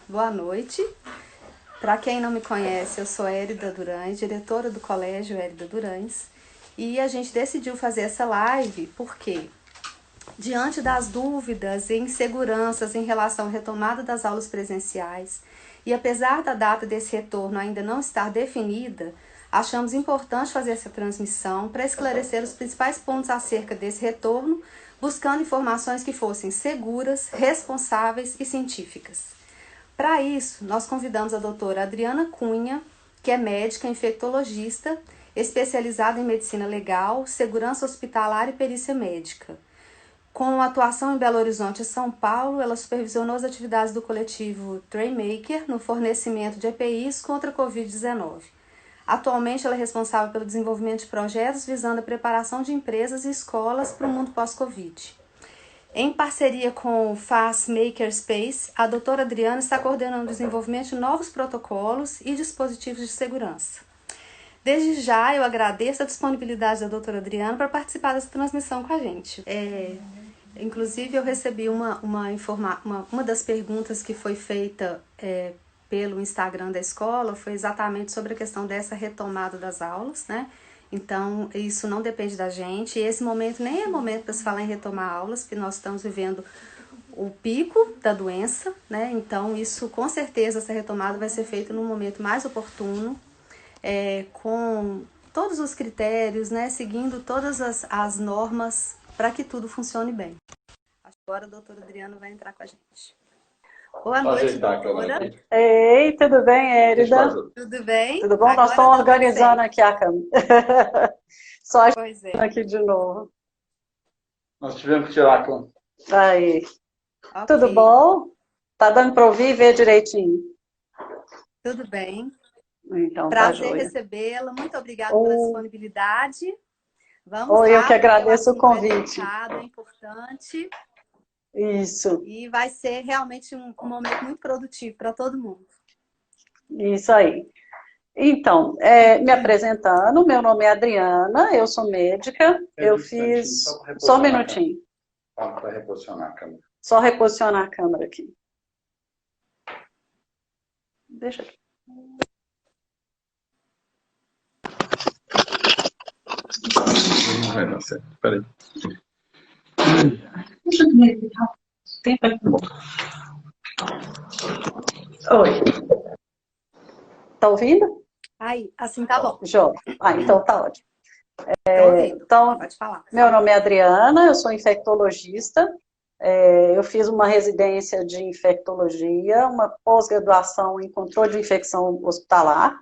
boa noite. Para quem não me conhece, eu sou Érida Durães, diretora do Colégio Érida Durães, e a gente decidiu fazer essa live porque, diante das dúvidas e inseguranças em relação à retomada das aulas presenciais, e apesar da data desse retorno ainda não estar definida, achamos importante fazer essa transmissão para esclarecer os principais pontos acerca desse retorno, buscando informações que fossem seguras, responsáveis e científicas. Para isso, nós convidamos a doutora Adriana Cunha, que é médica infectologista, especializada em medicina legal, segurança hospitalar e perícia médica. Com atuação em Belo Horizonte e São Paulo, ela supervisionou as atividades do coletivo Trainmaker no fornecimento de EPIs contra a Covid-19. Atualmente, ela é responsável pelo desenvolvimento de projetos visando a preparação de empresas e escolas para o mundo pós-Covid. Em parceria com o FAS Makerspace, a doutora Adriana está coordenando o desenvolvimento de novos protocolos e dispositivos de segurança. Desde já, eu agradeço a disponibilidade da doutora Adriana para participar dessa transmissão com a gente. Inclusive, eu recebi uma das perguntas que foi feita pelo Instagram da escola, foi exatamente sobre a questão dessa retomada das aulas, né? Então, isso não depende da gente, e esse momento nem é momento para se falar em retomar aulas, porque nós estamos vivendo o pico da doença, né? Então, isso, com certeza, essa retomada vai ser feita no momento mais oportuno, com todos os critérios, né? Seguindo todas as normas para que tudo funcione bem. Agora a doutora Adriana vai entrar com a gente. Boa noite, doutora. Ei, tudo bem, Érida? Tudo bem? Tudo bom? Agora Nós estamos organizando aqui a câmera. Só aqui de novo. Nós tivemos que tirar a câmera. Aí. Okay. Tudo bom? Tá dando para ouvir e ver direitinho? Tudo bem. Então, prazer tá recebê-la. Muito obrigada pela disponibilidade. Vamos lá. Eu que agradeço o convite. É importante. Isso. E vai ser realmente um momento muito produtivo para todo mundo. Isso aí. Então, me apresentando, meu nome é Adriana, eu sou médica, eu fiz... Só um minutinho. Para reposicionar a câmera. Só reposicionar a câmera aqui. Deixa aqui. Não vai dar certo, peraí. Tenta aqui. Oi. Tá ouvindo? Aí, assim tá bom. Jó. Então tá ótimo. Então, pode falar. Meu nome é Adriana, eu sou infectologista. Eu fiz uma residência de infectologia, uma pós-graduação em controle de infecção hospitalar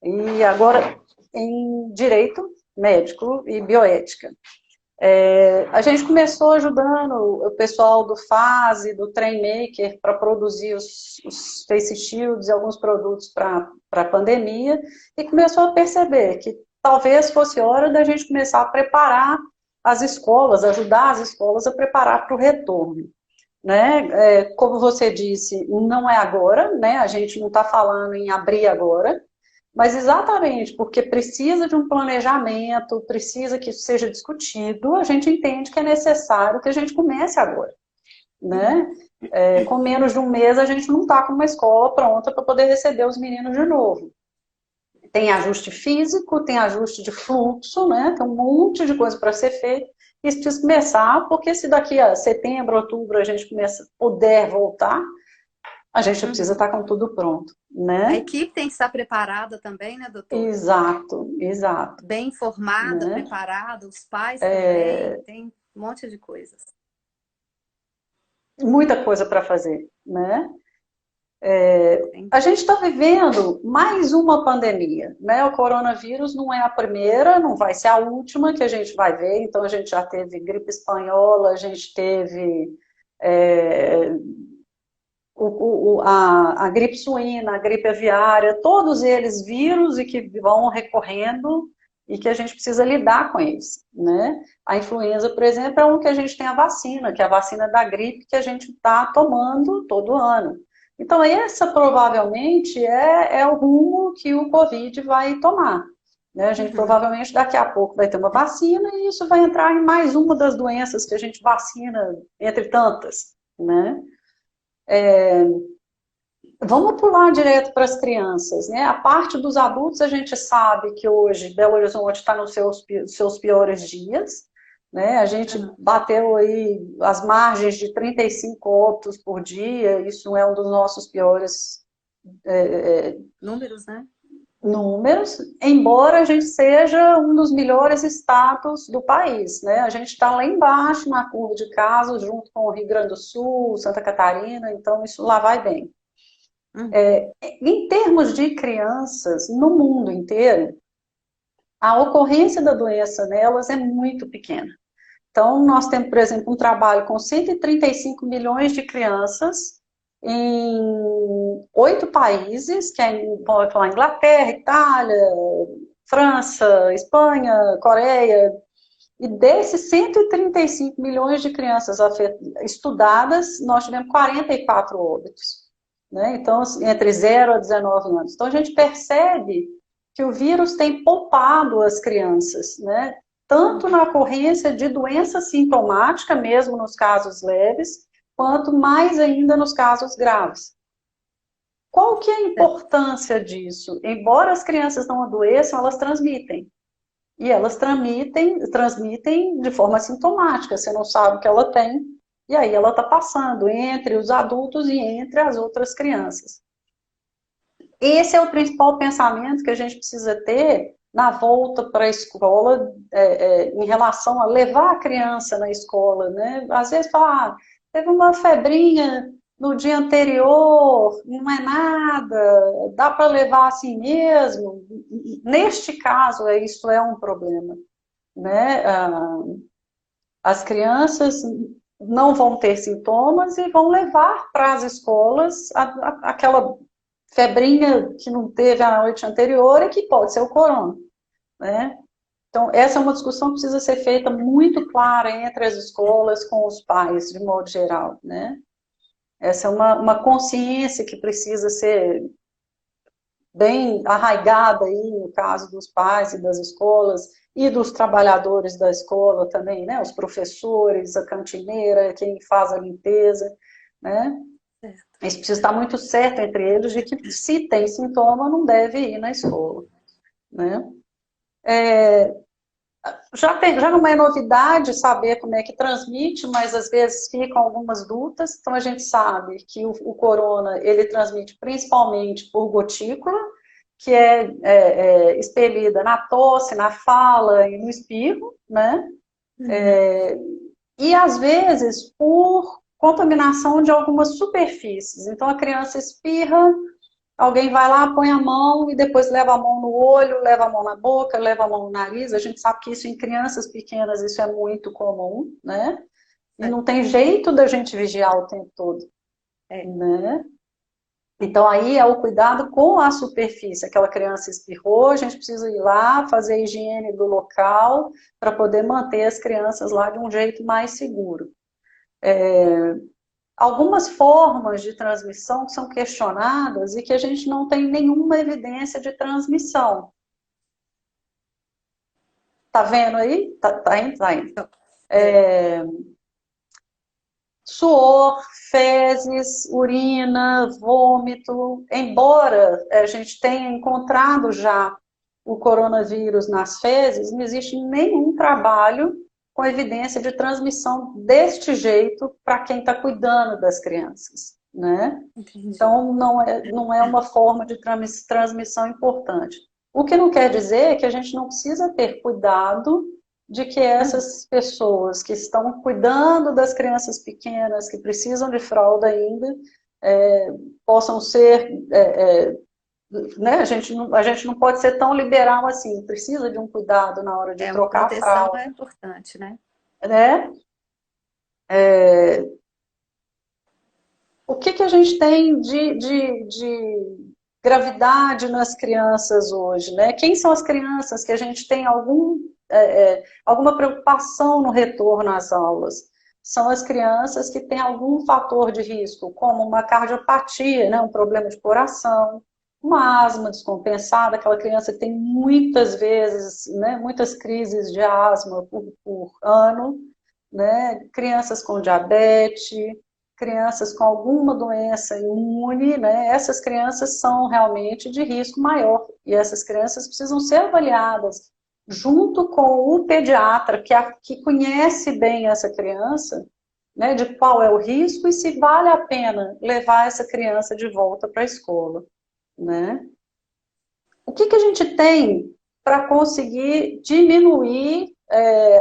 e agora em direito médico e bioética. A gente começou ajudando o pessoal do FAS e do Trainmaker para produzir os face shields e alguns produtos para a pandemia e começou a perceber que talvez fosse hora da gente começar a preparar as escolas, ajudar as escolas a preparar para o retorno. Né? Como você disse, não é agora, né? A gente não está falando em abrir agora, mas exatamente porque precisa de um planejamento, precisa que isso seja discutido, a gente entende que é necessário que a gente comece agora. Né? Com menos de um mês a gente não está com uma escola pronta para poder receber os meninos de novo. Tem ajuste físico, tem ajuste de fluxo, né? Tem um monte de coisa para ser feito. Isso precisa começar, porque se daqui a setembro, outubro a gente puder voltar, a gente precisa estar com tudo pronto, né? A equipe tem que estar preparada também, né, doutora? Exato, exato. Bem informada, né? Preparada, os pais também, tem um monte de coisas. Muita coisa para fazer, né? A gente está vivendo mais uma pandemia, né? O coronavírus não é a primeira, não vai ser a última que a gente vai ver, então a gente já teve gripe espanhola, a gente teve a gripe suína, a gripe aviária, todos eles vírus e que vão recorrendo e que a gente precisa lidar com eles, né? A influenza, por exemplo, é um que a gente tem a vacina, que é a vacina da gripe que a gente está tomando todo ano. Então, essa provavelmente é o rumo que o Covid vai tomar. Né? A gente provavelmente daqui a pouco vai ter uma vacina e isso vai entrar em mais uma das doenças que a gente vacina, entre tantas. Né? Vamos pular direto para as crianças, né? A parte dos adultos, a gente sabe que hoje Belo Horizonte está nos seus piores dias, né? A gente bateu aí as margens de 35 óbitos por dia, isso é um dos nossos piores Números, né? números, embora a gente seja um dos melhores estados do país, né? A gente está lá embaixo na curva de casos, junto com o Rio Grande do Sul, Santa Catarina, então isso lá vai bem. Em termos de crianças, no mundo inteiro, a ocorrência da doença nelas é muito pequena. Então, nós temos, por exemplo, um trabalho com 135 milhões de crianças em 8 países, que é, pode falar, Inglaterra, Itália, França, Espanha, Coreia, e desses 135 milhões de crianças estudadas, nós tivemos 44 óbitos, né? Então, entre 0 a 19 anos. Então, a gente percebe que o vírus tem poupado as crianças, né? Tanto na ocorrência de doença sintomática, mesmo nos casos leves, quanto mais ainda nos casos graves. Qual que é a importância disso? Embora as crianças não adoeçam, elas transmitem. E elas transmitem de forma sintomática, você não sabe o que ela tem, e aí ela está passando entre os adultos e entre as outras crianças. Esse é o principal pensamento que a gente precisa ter na volta para a escola, em relação a levar a criança na escola, né? Às vezes fala, teve uma febrinha no dia anterior, não é nada, dá para levar assim mesmo. Neste caso, isso é um problema, né? As crianças não vão ter sintomas e vão levar para as escolas aquela febrinha que não teve a noite anterior e que pode ser o corona, né? Então, essa é uma discussão que precisa ser feita muito clara entre as escolas com os pais, de modo geral, né? Essa é uma consciência que precisa ser bem arraigada aí no caso dos pais e das escolas e dos trabalhadores da escola também, né? Os professores, a cantineira, quem faz a limpeza, né? Isso precisa estar muito certo entre eles de que se tem sintoma não deve ir na escola, né? Já não é novidade saber como é que transmite, mas às vezes ficam algumas dúvidas. Então a gente sabe que o corona ele transmite principalmente por gotícula, que é expelida na tosse, na fala e no espirro, né? E às vezes por contaminação de algumas superfícies. Então a criança espirra, alguém vai lá, põe a mão e depois leva a mão no olho, leva a mão na boca, leva a mão no nariz. A gente sabe que isso em crianças pequenas isso é muito comum, né? E não tem jeito da gente vigiar o tempo todo, né? Então aí é o cuidado com a superfície. Aquela criança espirrou, a gente precisa ir lá, fazer a higiene do local para poder manter as crianças lá de um jeito mais seguro. Algumas formas de transmissão que são questionadas e que a gente não tem nenhuma evidência de transmissão. Tá vendo aí? Tá indo? Tá indo. Suor, fezes, urina, vômito. Embora a gente tenha encontrado já o coronavírus nas fezes, não existe nenhum trabalho com evidência de transmissão deste jeito para quem está cuidando das crianças, né? Então, não é uma forma de transmissão importante. O que não quer dizer que a gente não precisa ter cuidado de que essas pessoas que estão cuidando das crianças pequenas, que precisam de fralda ainda, possam ser... né? A gente não pode ser tão liberal assim, precisa de um cuidado na hora de trocar a fralda. A proteção é importante, né? O que a gente tem de gravidade nas crianças hoje, né? Quem são as crianças que a gente tem alguma preocupação no retorno às aulas? São as crianças que têm algum fator de risco, como uma cardiopatia, né? Um problema de coração, uma asma descompensada, aquela criança que tem muitas vezes, né, muitas crises de asma por ano, né, crianças com diabetes, crianças com alguma doença imune, né? Essas crianças são realmente de risco maior, e essas crianças precisam ser avaliadas junto com o pediatra que conhece bem essa criança, né, de qual é o risco e se vale a pena levar essa criança de volta para a escola, né? O que a gente tem para conseguir diminuir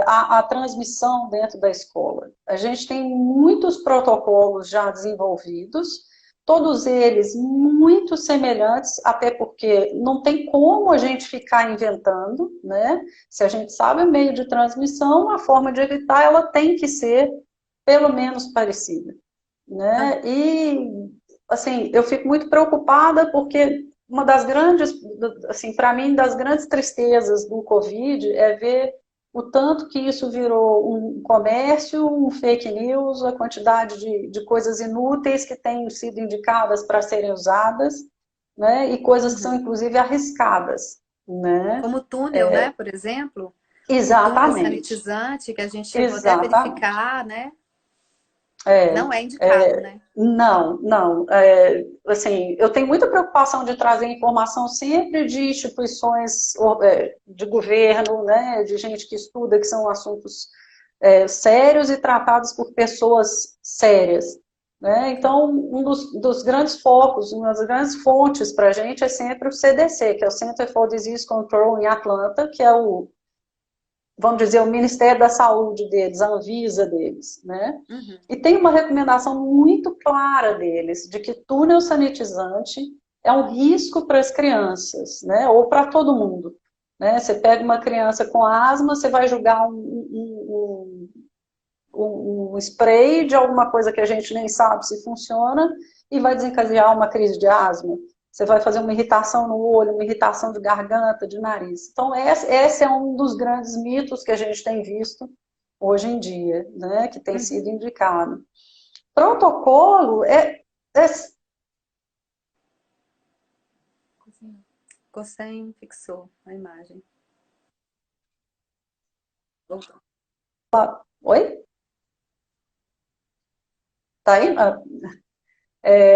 a transmissão dentro da escola? A gente tem muitos protocolos já desenvolvidos, todos eles muito semelhantes, até porque não tem como a gente ficar inventando, né? Se a gente sabe o meio de transmissão, a forma de evitar ela tem que ser pelo menos parecida, né? E assim, eu fico muito preocupada porque uma das grandes, assim, para mim, das grandes tristezas do Covid é ver o tanto que isso virou um comércio, um fake news, a quantidade de coisas inúteis que têm sido indicadas para serem usadas, né? E coisas que são, inclusive, arriscadas, né? Como o túnel, né, por exemplo? O túnel Exatamente. sanitizante, que a gente chegou até a Exatamente. verificar, né? É, Não é indicado, né? não. Assim, eu tenho muita preocupação de trazer informação sempre de instituições de governo, né, de gente que estuda, que são assuntos sérios e tratados por pessoas sérias, né? Então, um dos grandes focos, uma das grandes fontes para a gente é sempre o CDC, que é o Center for Disease Control em Atlanta, que é vamos dizer, o Ministério da Saúde deles, a Anvisa deles, né? Uhum. E tem uma recomendação muito clara deles, de que túnel sanitizante é um risco para as crianças, né? Ou para todo mundo, né? Você pega uma criança com asma, você vai jogar um spray de alguma coisa que a gente nem sabe se funciona e vai desencadear uma crise de asma. Você vai fazer uma irritação no olho, uma irritação de garganta, de nariz. Então, esse é um dos grandes mitos que a gente tem visto hoje em dia, né, que tem sido indicado. Protocolo Ficou sem, fixou a imagem. Voltou. Oi? Tá aí?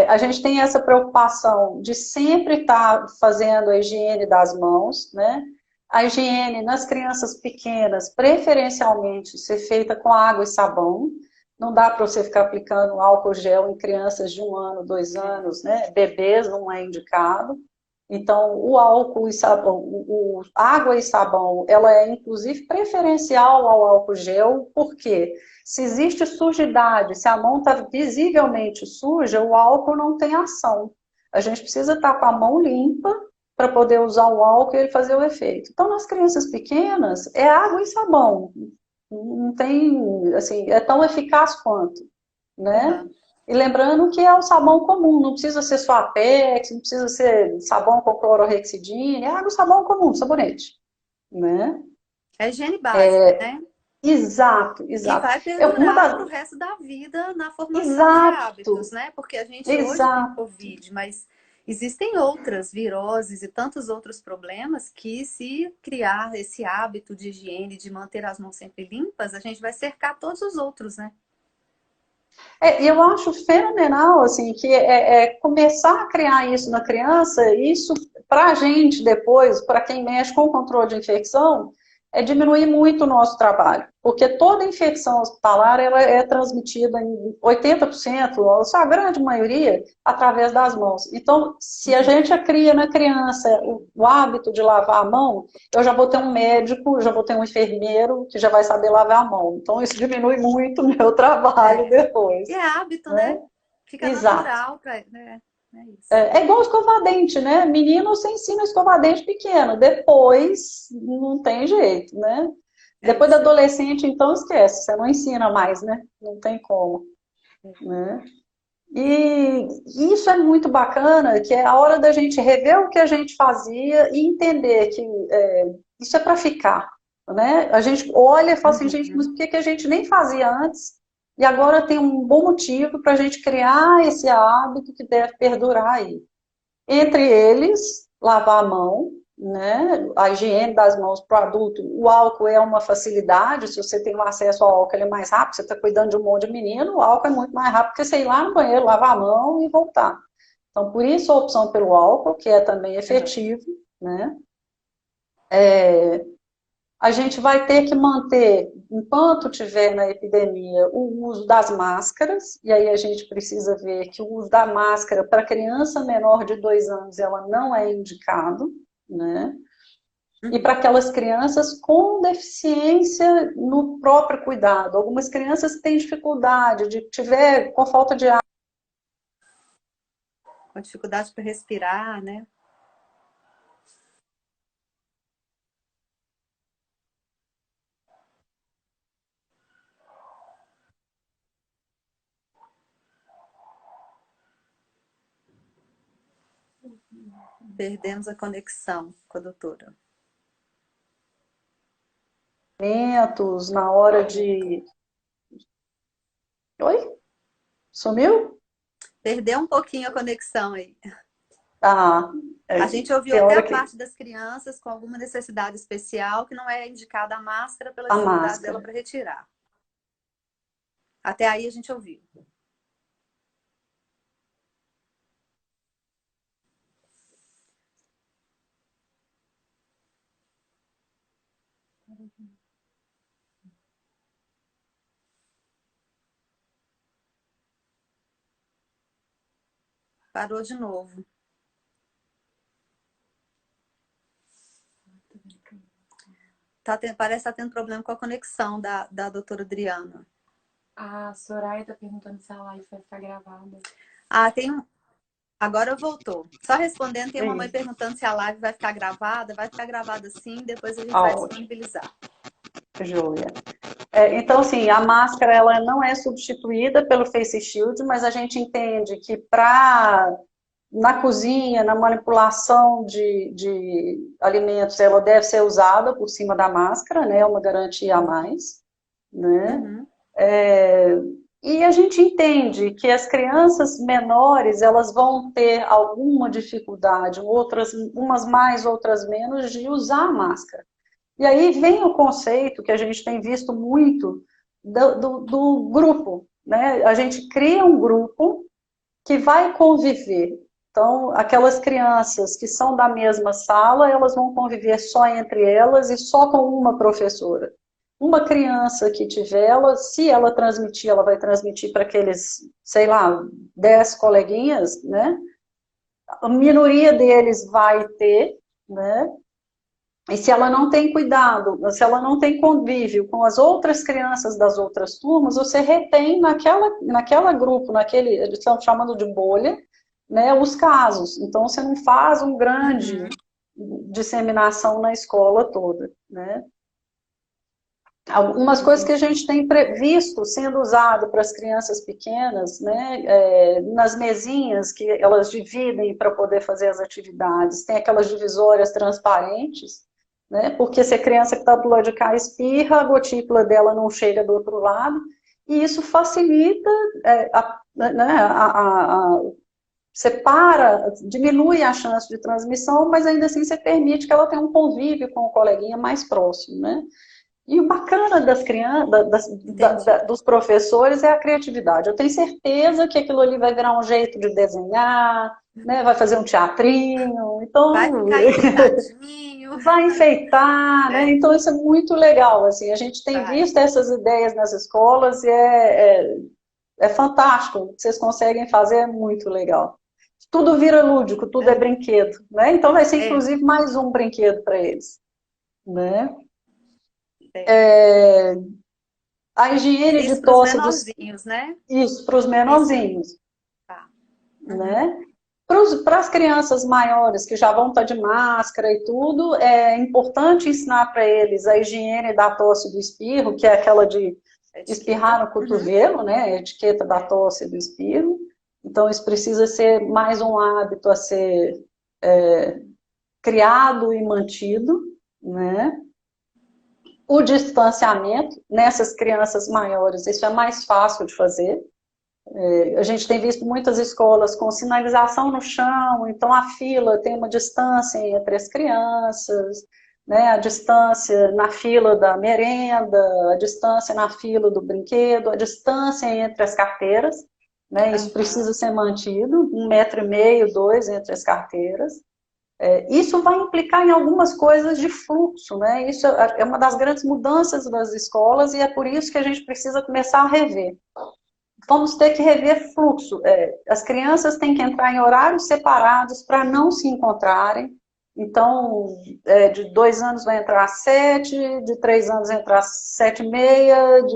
A gente tem essa preocupação de sempre estar fazendo a higiene das mãos, né? A higiene nas crianças pequenas, preferencialmente, ser feita com água e sabão. Não dá para você ficar aplicando álcool gel em crianças de 1 ano, 2 anos, né? Bebês não é indicado. Então, o álcool e sabão, água e sabão, ela é inclusive preferencial ao álcool gel, porque se existe sujidade, se a mão está visivelmente suja, o álcool não tem ação. A gente precisa estar com a mão limpa para poder usar o álcool e ele fazer o efeito. Então, nas crianças pequenas, é água e sabão. Não tem, assim, é tão eficaz quanto, né? Uhum. E lembrando que é o sabão comum, não precisa ser só Apex, não precisa ser sabão com clororhexidina, é água e sabão comum, sabonete, né? É higiene básica, né? Exato, E exato. vai Uma perdurar para o das... resto da vida na formação de hábitos, Exato, né? Porque a gente hoje tem exato. Covid, mas existem outras viroses e tantos outros problemas que, se criar esse hábito de higiene, de manter as mãos sempre limpas, a gente vai cercar todos os outros, né? E eu acho fenomenal, assim, que começar a criar isso na criança, isso para a gente depois, para quem mexe com o controle de infecção, é diminuir muito o nosso trabalho, porque toda infecção hospitalar ela é transmitida em 80%, ou a sua grande maioria, através das mãos. Então, se a gente cria na criança o hábito de lavar a mão, eu já vou ter um médico, já vou ter um enfermeiro que já vai saber lavar a mão. Então, isso diminui muito o meu trabalho depois. E é hábito, Né? né? Fica Exato. natural, né? É isso. É igual escovar dente, né? Menino, você ensina a escovar dente pequeno, depois não tem jeito, né? Depois da adolescente, então esquece, você não ensina mais, né? Não tem como, né? E isso é muito bacana, que é a hora da gente rever o que a gente fazia e entender que isso é para ficar, né? A gente olha e fala assim, gente, mas por que a gente nem fazia antes? E agora tem um bom motivo para a gente criar esse hábito que deve perdurar aí. Entre eles, lavar a mão, né? A higiene das mãos para o adulto, o álcool é uma facilidade, se você tem um acesso ao álcool, ele é mais rápido, você está cuidando de um monte de menino, o álcool é muito mais rápido que você ir lá no banheiro, lavar a mão e voltar. Então, por isso a opção pelo álcool, que é também efetivo, né? A gente vai ter que manter, enquanto tiver na epidemia, o uso das máscaras, e aí a gente precisa ver que o uso da máscara para criança menor de 2 anos, ela não é indicado, né? E para aquelas crianças com deficiência no próprio cuidado. Algumas crianças têm dificuldade, de tiver com falta de ar. Com dificuldade para respirar, né? Perdemos a conexão com a doutora. Na hora de... Oi? Sumiu? Perdeu um pouquinho a conexão aí. Ah, A gente ouviu tem até hora a que... parte das crianças com alguma necessidade especial, que não é indicada a máscara pela A dificuldade dela máscara. para retirar. Até aí a gente ouviu. Parou de novo. Parece que está tendo problema com a conexão da doutora Adriana. A Soraya está perguntando se a live vai ficar gravada. Ah, tem um... Agora voltou. Só respondendo, tem uma mãe perguntando se a live vai ficar gravada. Vai ficar gravada sim, depois a gente vai disponibilizar. Júlia. Então, assim, a máscara ela não é substituída pelo Face Shield, mas a gente entende que na cozinha, na manipulação de alimentos, ela deve ser usada por cima da máscara, né? É uma garantia a mais, né? Uhum. E a gente entende que as crianças menores, elas vão ter alguma dificuldade, umas mais, outras menos, de usar a máscara. E aí vem o conceito que a gente tem visto muito do grupo, né? A gente cria um grupo que vai conviver. Então, aquelas crianças que são da mesma sala, elas vão conviver só entre elas e só com uma professora. Uma criança que tiver, se ela transmitir, ela vai transmitir para aqueles, sei lá, 10 coleguinhas, né? A minoria deles vai ter, né? E se ela não tem cuidado, se ela não tem convívio com as outras crianças das outras turmas, você retém naquela grupo, eles estão chamando de bolha, né, os casos. Então, você não faz uma grande disseminação na escola toda, né? Algumas coisas que a gente tem visto sendo usado para as crianças pequenas, né, nas mesinhas que elas dividem para poder fazer as atividades, tem aquelas divisórias transparentes, né, porque se a criança que está do lado de cá espirra, a gotícula dela não chega do outro lado, e isso facilita, separa, diminui a chance de transmissão, mas ainda assim você permite que ela tenha um convívio com o coleguinha mais próximo, né? E o bacana das crianças, dos professores é a criatividade. Eu tenho certeza que aquilo ali vai virar um jeito de desenhar, né? Vai fazer um teatrinho, então vai ficar enfeitadinho. Vai enfeitar, né? Então isso é muito legal. Assim, a gente tem visto essas ideias nas escolas e é fantástico. O que vocês conseguem fazer é muito legal. Tudo vira lúdico, tudo é brinquedo, né? Então vai ser inclusive mais um brinquedo para eles, né? A higiene de tosse dos menorzinhos, né? Isso, para os menorzinhos. Tá. Né? Para as crianças maiores que já vão estar de máscara e tudo, é importante ensinar para eles a higiene da tosse e do espirro, que é aquela de espirrar no cotovelo, né? A etiqueta da tosse e do espirro. Então, isso precisa ser mais um hábito a ser criado e mantido, né? O distanciamento nessas crianças maiores, isso é mais fácil de fazer, A gente tem visto muitas escolas com sinalização no chão, então a fila tem uma distância entre as crianças, né? A distância na fila da merenda, a distância na fila do brinquedo, a distância entre as carteiras, né? Isso precisa ser mantido, 1,5 m, 2 entre as carteiras. Isso vai implicar em algumas coisas de fluxo, né? Isso é uma das grandes mudanças das escolas e é por isso que a gente precisa começar a rever. Vamos ter que rever fluxo. As crianças têm que entrar em horários separados para não se encontrarem. Então, de 2 anos vai entrar às 7, de 3 anos vai entrar às 7h30,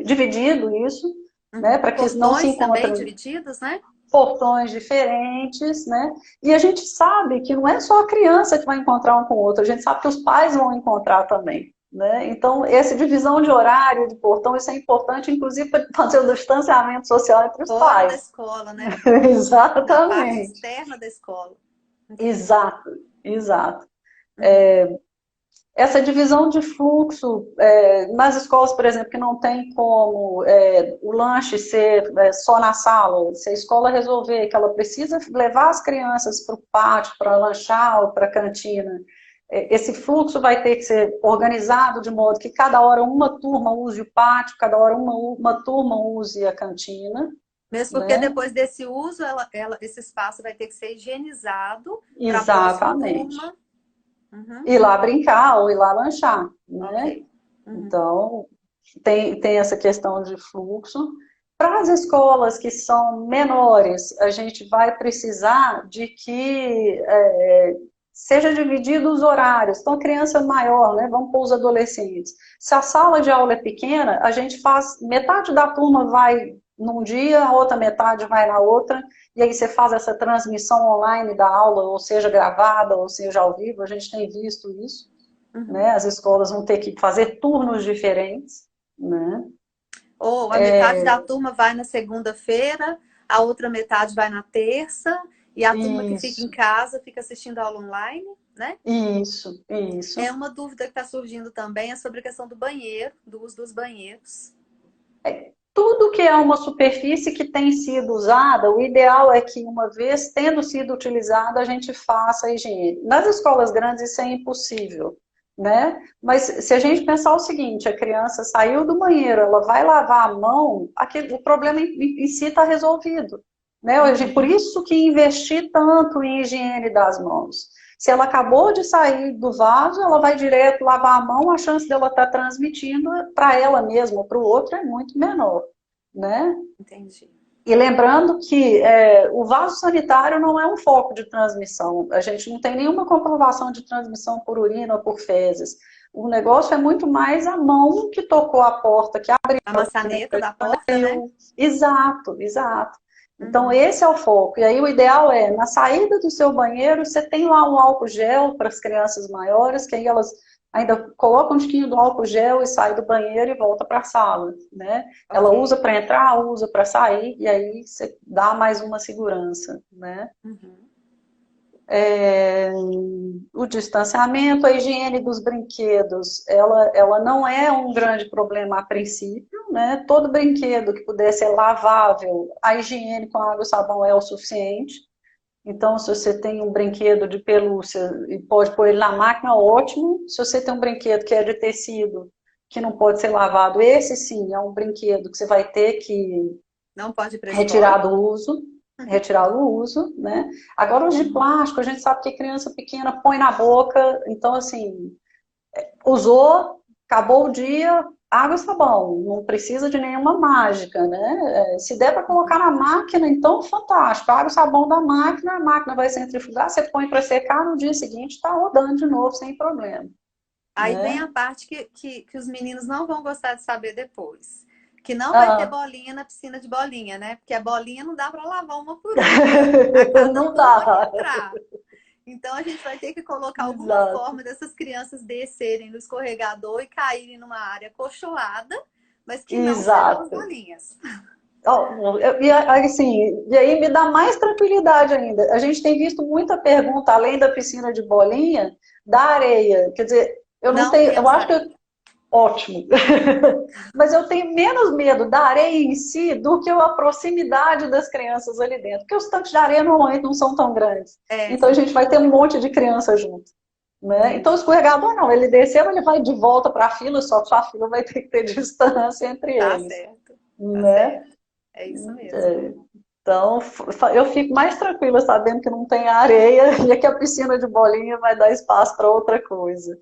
dividido isso, né? Para que não se encontrem. Também divididos, né? Portões diferentes, né? E a gente sabe que não é só a criança que vai encontrar um com o outro, a gente sabe que os pais vão encontrar também, né? Então, essa divisão de horário, de portão, isso é importante, inclusive, para fazer o distanciamento social entre os pais. Da escola, né? Exatamente. Na parte externa da escola. Exato, exato. Essa divisão de fluxo, nas escolas, por exemplo, que não tem como o lanche ser só na sala, se a escola resolver que ela precisa levar as crianças para o pátio, para lanchar ou para a cantina, esse fluxo vai ter que ser organizado de modo que cada hora uma turma use o pátio, cada hora uma turma use a cantina. Mesmo porque depois desse uso, esse espaço vai ter que ser higienizado. Exatamente. Ir lá brincar ou ir lá lanchar, né? Okay. Então, tem essa questão de fluxo. Para as escolas que são menores, a gente vai precisar de que seja dividido os horários. Então, a criança maior, né? Vamos pôr os adolescentes. Se a sala de aula é pequena, a gente faz, metade da turma vai num dia, a outra metade vai na outra, e aí você faz essa transmissão online da aula, ou seja gravada, ou seja ao vivo, a gente tem visto isso, né? As escolas vão ter que fazer turnos diferentes, né? Ou a metade da turma vai na segunda-feira, a outra metade vai na terça, e a turma que fica em casa fica assistindo a aula online, né? Isso. Uma dúvida que está surgindo também é sobre a questão do banheiro, do uso dos banheiros. Tudo que é uma superfície que tem sido usada, o ideal é que, uma vez tendo sido utilizada, a gente faça a higiene. Nas escolas grandes isso é impossível, né? Mas se a gente pensar o seguinte, a criança saiu do banheiro, ela vai lavar a mão, o problema em si está resolvido, né? Por isso que investir tanto em higiene das mãos. Se ela acabou de sair do vaso, ela vai direto lavar a mão, a chance dela estar transmitindo para ela mesma ou para o outro é muito menor, né? Entendi. E lembrando que o vaso sanitário não é um foco de transmissão. A gente não tem nenhuma comprovação de transmissão por urina ou por fezes. O negócio é muito mais a mão que tocou a porta, que abriu a maçaneta da porta, né? Exato. Então, esse é o foco. E aí, o ideal é, na saída do seu banheiro, você tem lá um álcool gel para as crianças maiores, que aí elas ainda colocam um tiquinho do álcool gel e sai do banheiro e volta para a sala, né? Okay. Ela usa para entrar, usa para sair, e aí você dá mais uma segurança, né? O distanciamento, a higiene dos brinquedos, ela não é um grande problema a princípio, né? Todo brinquedo que puder ser lavável, a higiene com água e sabão é o suficiente. Então, se você tem um brinquedo de pelúcia e pode pôr ele na máquina, ótimo. Se você tem um brinquedo que é de tecido, que não pode ser lavado, esse sim é um brinquedo que você vai ter que não pode retirar do uso. Né? Agora, os de plástico, a gente sabe que criança pequena põe na boca, então, assim, usou, acabou o dia, água e sabão, não precisa de nenhuma mágica, né? Se der para colocar na máquina, então, fantástico, água e sabão da máquina, a máquina vai centrifugar, você põe para secar, no dia seguinte está rodando de novo, sem problema. Aí vem a parte que os meninos não vão gostar de saber depois. Que não vai ter bolinha na piscina de bolinha, né? Porque a bolinha não dá para lavar uma por uma. Não dá. Então a gente vai ter que colocar alguma forma dessas crianças descerem no escorregador e caírem numa área acolchoada, mas que não serão as bolinhas. E aí me dá mais tranquilidade ainda. A gente tem visto muita pergunta, além da piscina de bolinha, da areia. Quer dizer, eu não tenho. Eu acho que ótimo. Mas eu tenho menos medo da areia em si do que a proximidade das crianças ali dentro. Porque os tanques de areia normalmente não são tão grandes. Então a gente vai ter um monte de criança junto. Né? Então o escorregador não, ele desceu, ele vai de volta para a fila, só que sua fila vai ter que ter distância entre Tá eles. certo, tá Né? certo. É isso mesmo. Então eu fico mais tranquila sabendo que não tem areia e que a piscina de bolinha vai dar espaço para outra coisa.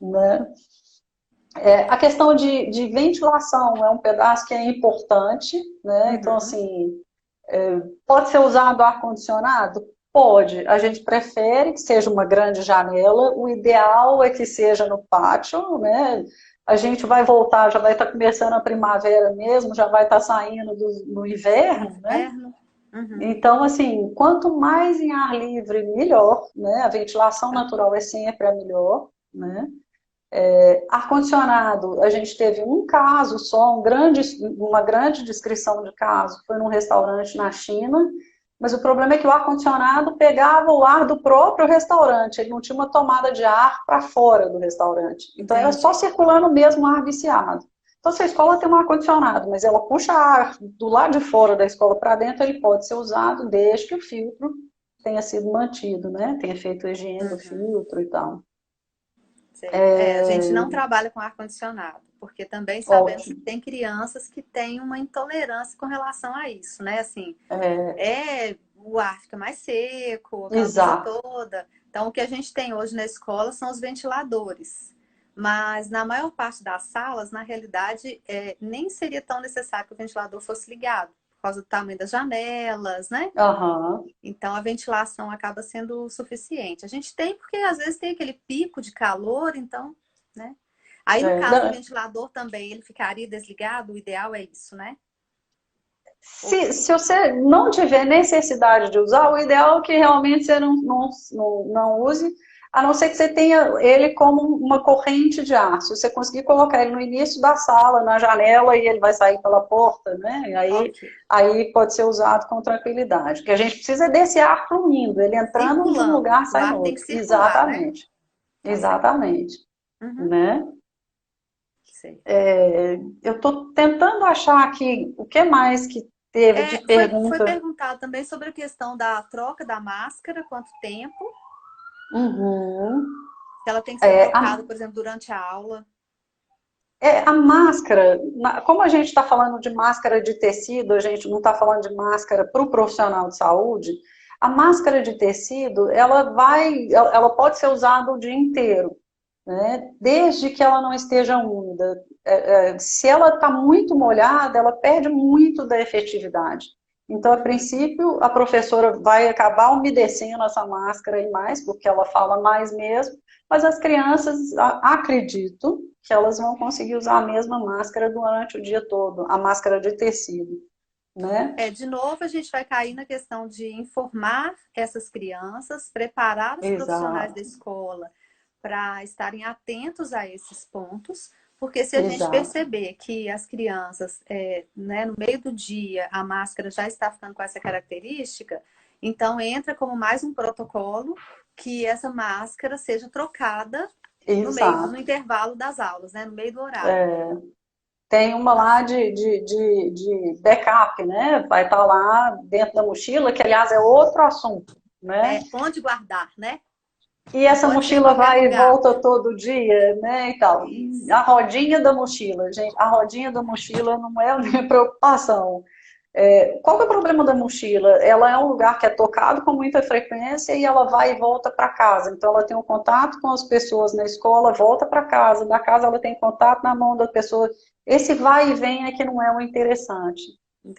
Né? A questão de ventilação é um pedaço que é importante, né? Então, assim, pode ser usado ar-condicionado? Pode. A gente prefere que seja uma grande janela, o ideal é que seja no pátio, né? A gente vai voltar, já vai estar começando a primavera mesmo, já vai estar saindo no inverno, né? Então, assim, quanto mais em ar livre, melhor, né? A ventilação natural é sempre a melhor, né? Ar-condicionado, a gente teve um caso só, uma grande descrição de caso, foi num restaurante na China, mas o problema é que o ar-condicionado pegava o ar do próprio restaurante, ele não tinha uma tomada de ar para fora do restaurante. Então era só circulando mesmo ar viciado. Então se a escola tem um ar-condicionado, mas ela puxa ar do lado de fora da escola para dentro, ele pode ser usado desde que o filtro tenha sido mantido, né? Tenha feito a higiene do filtro e tal. A gente não trabalha com ar-condicionado, porque também sabemos que tem crianças que têm uma intolerância com relação a isso, né? Assim, o ar fica mais seco, aquela coisa toda. Então, o que a gente tem hoje na escola são os ventiladores. Mas na maior parte das salas, na realidade, nem seria tão necessário que o ventilador fosse ligado, por causa do tamanho das janelas, né? Então a ventilação acaba sendo suficiente. A gente tem porque às vezes tem aquele pico de calor, então, né? Aí no caso do ventilador também, ele ficaria desligado, o ideal é isso, né? Se você não tiver necessidade de usar, o ideal é que realmente você não use, a não ser que você tenha ele como uma corrente de ar. Se você conseguir colocar ele no início da sala, na janela, e ele vai sair pela porta, né? Aí pode ser usado com tranquilidade. O que a gente precisa é desse ar fluindo, ele entrando de um lugar, sai no outro. Exatamente. Né? Exatamente. Né? Eu estou tentando achar aqui o que mais que teve de pergunta. Foi perguntado também sobre a questão da troca da máscara, quanto tempo. Se ela tem que ser trocada, por exemplo, durante a aula. A máscara, como a gente está falando de máscara de tecido, a gente não está falando de máscara para o profissional de saúde, a máscara de tecido, ela pode ser usada o dia inteiro, né? Desde que ela não esteja úmida. Se ela está muito molhada, ela perde muito da efetividade. Então, a princípio, a professora vai acabar umedecendo essa máscara aí mais, porque ela fala mais mesmo, mas as crianças, acredito que elas vão conseguir usar a mesma máscara durante o dia todo, a máscara de tecido, né? De novo, a gente vai cair na questão de informar essas crianças, preparar os profissionais da escola para estarem atentos a esses pontos, porque se a gente perceber que as crianças, né, no meio do dia, a máscara já está ficando com essa característica, então entra como mais um protocolo que essa máscara seja trocada no intervalo das aulas, né, no meio do horário. Tem uma lá de backup, né? Vai estar lá dentro da mochila, que aliás é outro assunto, né? Onde guardar, né? E essa mochila vai e volta todo dia, né, e tal. A rodinha da mochila, gente, a rodinha da mochila não é a minha preocupação. Qual que é o problema da mochila? Ela é um lugar que é tocado com muita frequência e ela vai e volta para casa. Então ela tem um contato com as pessoas na escola, volta para casa, da casa ela tem contato na mão da pessoa. Esse vai e vem é que não é o interessante.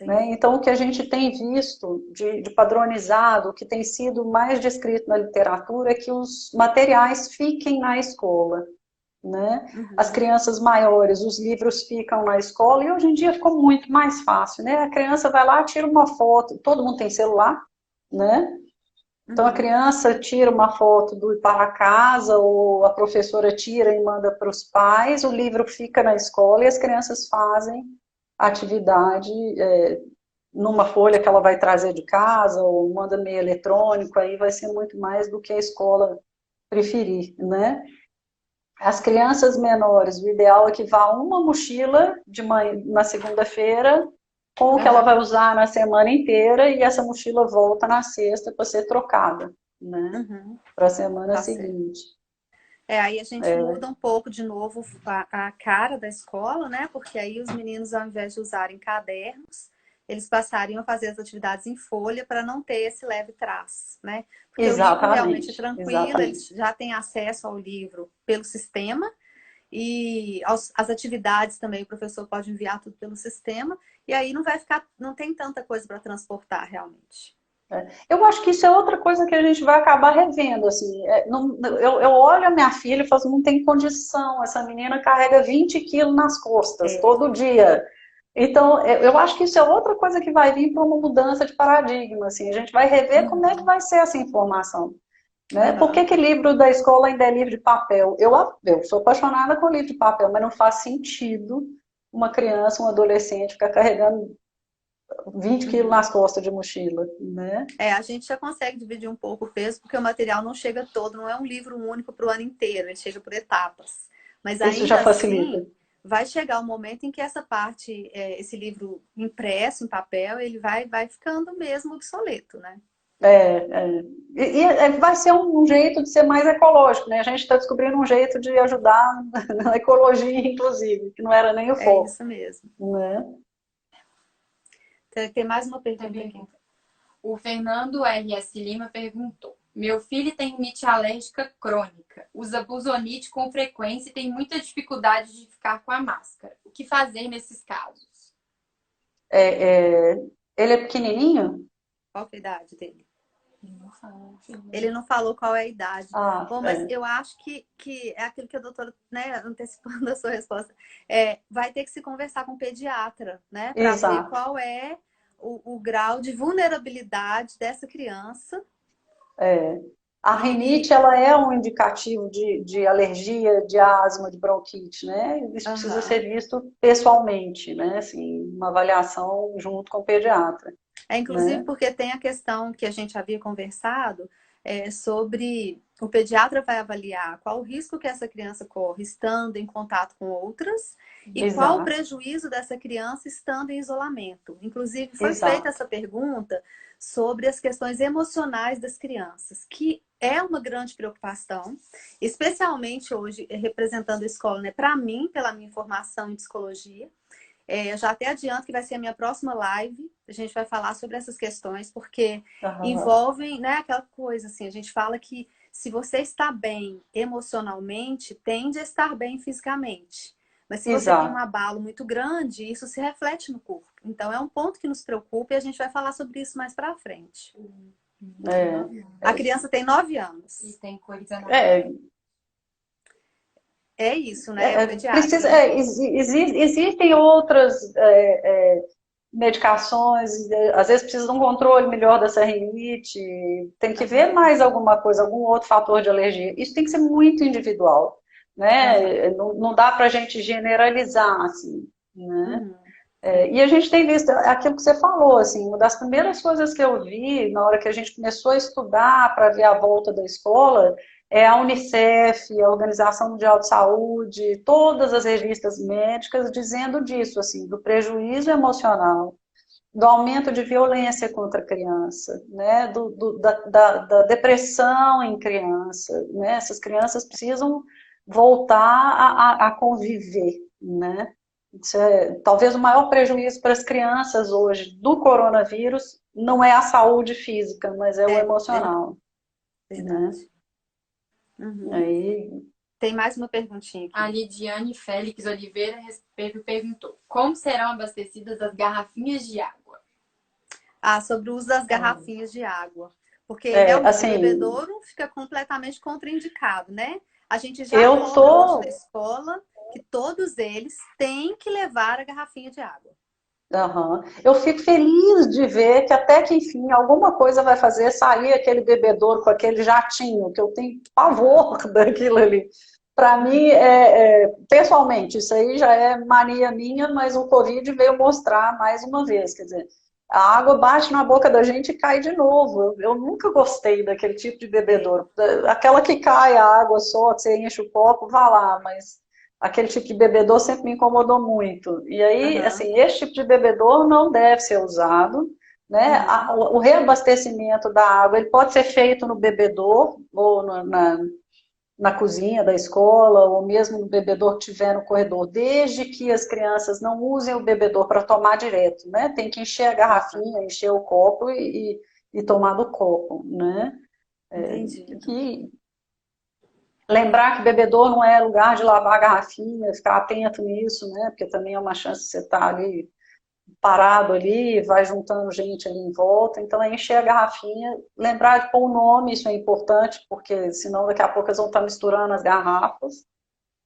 Né? Então, o que a gente tem visto de padronizado, o que tem sido mais descrito na literatura, é que os materiais fiquem na escola. Né? As crianças maiores, os livros ficam na escola, e hoje em dia ficou muito mais fácil. Né? A criança vai lá, tira uma foto, todo mundo tem celular, né? Então a criança tira uma foto do ir para casa, ou a professora tira e manda para os pais, o livro fica na escola e as crianças fazem atividade numa folha que ela vai trazer de casa, ou manda meio eletrônico, aí vai ser muito mais do que a escola preferir, né? As crianças menores, o ideal é que vá uma mochila de manhã, na segunda-feira, com o que ela vai usar na semana inteira, e essa mochila volta na sexta para ser trocada, né? Uhum, Para a semana tá certo. seguinte. Aí a gente muda um pouco de novo a cara da escola, né? Porque aí os meninos, ao invés de usarem cadernos, eles passariam a fazer as atividades em folha para não ter esse leve trás, né? Porque o livro realmente é Exatamente, tranquilo, eles exatamente. já têm acesso ao livro pelo sistema e as atividades também o professor pode enviar tudo pelo sistema e aí não vai ficar, não tem tanta coisa para transportar realmente. Eu acho que isso é outra coisa que a gente vai acabar revendo, assim, eu olho a minha filha e falo assim, não tem condição, essa menina carrega 20 quilos nas costas, É, todo dia. Então, eu acho que isso é outra coisa que vai vir para uma mudança de paradigma, assim, a gente vai rever como é que vai ser essa informação, né? Por que uhum. que livro da escola ainda é livro de papel? Eu sou apaixonada com livro de papel, mas não faz sentido uma criança, um adolescente ficar carregando 20 quilos nas costas de mochila, né? A gente já consegue dividir um pouco o peso, porque o material não chega todo, não é um livro único para o ano inteiro, ele chega por etapas. Mas Isso já ainda facilita. assim, vai chegar o momento em que essa parte, esse livro impresso em papel, ele vai ficando mesmo obsoleto, né? Vai ser um jeito de ser mais ecológico, né? A gente está descobrindo um jeito de ajudar na ecologia, inclusive, que não era nem o É foco, isso mesmo. né? Tem mais uma Tem pergunta aqui. pergunta. O Fernando R.S. Lima perguntou: Meu filho tem rinite alérgica crônica, usa Buzonite com frequência e tem muita dificuldade de ficar com a máscara. O que fazer nesses casos? É, é, ele é pequenininho? Qual que é a idade dele? Não fala, Ele não falou qual é a idade. Ah, Bom, mas eu acho que é aquilo que a doutora, né, antecipando a sua resposta, vai ter que se conversar com o pediatra, né, para ver exato. qual é o grau de vulnerabilidade dessa criança. A E, rinite, ela é um indicativo de alergia, de asma, de bronquite, né? Isso precisa ser aham. visto pessoalmente, né? Assim, uma avaliação junto com o pediatra, Inclusive né? porque tem a questão que a gente havia conversado sobre o pediatra vai avaliar qual o risco que essa criança corre estando em contato com outras e qual o Exato, prejuízo dessa criança estando em isolamento. Inclusive, foi feita exato. essa pergunta sobre as questões emocionais das crianças, que é uma grande preocupação, especialmente hoje representando a escola, né? Para mim, pela minha formação em psicologia. Eu já até adianto que vai ser a minha próxima live. A gente vai falar sobre essas questões, porque Aham. envolvem, né, aquela coisa assim, a gente fala que se você está bem emocionalmente, tende a estar bem fisicamente. Mas se você tem um Exato. abalo muito grande, isso se reflete no corpo. Então é um ponto que nos preocupa e a gente vai falar sobre isso mais pra frente. Tem É, 9 anos. A criança tem 9 E anos. tem coriza na é, pele. É isso, né? É o pediatra, precisa, né? existem outras medicações, às vezes precisa de um controle melhor dessa rinite, tem que ver Aham, mais alguma coisa, algum outro fator de alergia. Isso tem que ser muito individual, aham, né? Não dá para a gente generalizar assim, né? uhum. E a gente tem visto aquilo que você falou, assim, uma das primeiras coisas que eu vi na hora que a gente começou a estudar para ver a volta da escola é a Unicef, a Organização Mundial de Saúde, todas as revistas médicas dizendo disso, assim, do prejuízo emocional, do aumento de violência contra a criança, né, da depressão em criança, né, essas crianças precisam voltar a conviver, né. Isso talvez o maior prejuízo para as crianças hoje do coronavírus não é a saúde física, mas é o Verdade, emocional, né. verdade. Uhum. Aí, Tem mais uma perguntinha A aqui. Lidiane Félix Oliveira perguntou: Como serão abastecidas as garrafinhas de água? Sobre o uso das garrafinhas de água. Porque realmente o assim, bebedouro fica completamente contraindicado, né? A gente já eu cobra hoje na tô escola que todos eles têm que levar a garrafinha de água. Aham. Eu fico feliz de ver que até que enfim alguma coisa vai fazer sair aquele bebedouro com aquele jatinho, que eu tenho Aham, pavor daquilo ali. Para uhum, mim, pessoalmente, isso aí já é mania minha, mas o Covid veio mostrar mais uma vez, quer dizer, A água bate na boca da gente e cai de novo. Eu nunca gostei daquele tipo de bebedouro. Aquela que cai a água só, que você enche o copo, vá lá, mas aquele tipo de bebedouro sempre me incomodou muito. E aí, Aham, assim, esse tipo de bebedouro não deve ser usado, né? uhum, O reabastecimento da água, ele pode ser feito no bebedouro ou na cozinha da escola, ou mesmo no bebedouro que tiver no corredor, desde que as crianças não usem o bebedouro para tomar direto, né? Tem que encher a aham, garrafinha, encher o copo e tomar do copo, né? entendi. E lembrar que bebedouro não é lugar de lavar a garrafinha, ficar atento nisso, né? Porque também é uma chance de você estar ali parado ali, vai juntando gente ali em volta, então é encher a garrafinha, lembrar de pôr o nome, isso é importante, porque senão daqui a pouco eles vão estar misturando as garrafas,